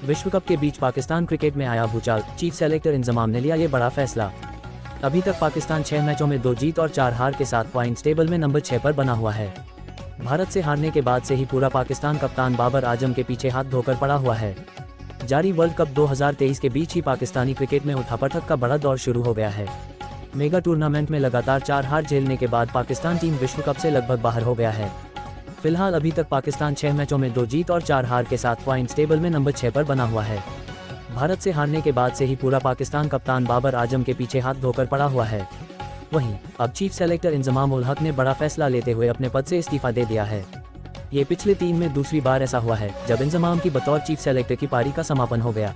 विश्व कप के बीच पाकिस्तान क्रिकेट में आया भूचाल, चीफ सेलेक्टर इंजमाम ने लिया ये बड़ा फैसला। अभी तक पाकिस्तान 6 मैचों में 2 जीत और 4 हार के साथ पॉइंट्स टेबल में नंबर 6 पर बना हुआ है। भारत से हारने के बाद से ही पूरा पाकिस्तान कप्तान बाबर आजम के पीछे हाथ धोकर पड़ा हुआ है। जारी वर्ल्ड कप 2023 के बीच ही पाकिस्तानी क्रिकेट में उठापटक का बड़ा दौर शुरू हो गया है। मेगा टूर्नामेंट में लगातार 4 हार झेलने के बाद पाकिस्तान टीम विश्व कप से लगभग बाहर हो गया है। फिलहाल अभी तक पाकिस्तान 6 मैचों में 2 जीत और 4 हार के साथ पॉइंट्स टेबल में नंबर 6 पर बना हुआ है। भारत से हारने के बाद से ही पूरा पाकिस्तान कप्तान बाबर आजम के पीछे हाथ धोकर पड़ा हुआ है। वहीं अब चीफ सेलेक्टर इंजमाम उल हक ने बड़ा फैसला लेते हुए अपने पद से इस्तीफा दे दिया है। ये पिछले 3 में दूसरी बार ऐसा हुआ है जब इंजमाम की बतौर चीफ सेलेक्टर की पारी का समापन हो गया।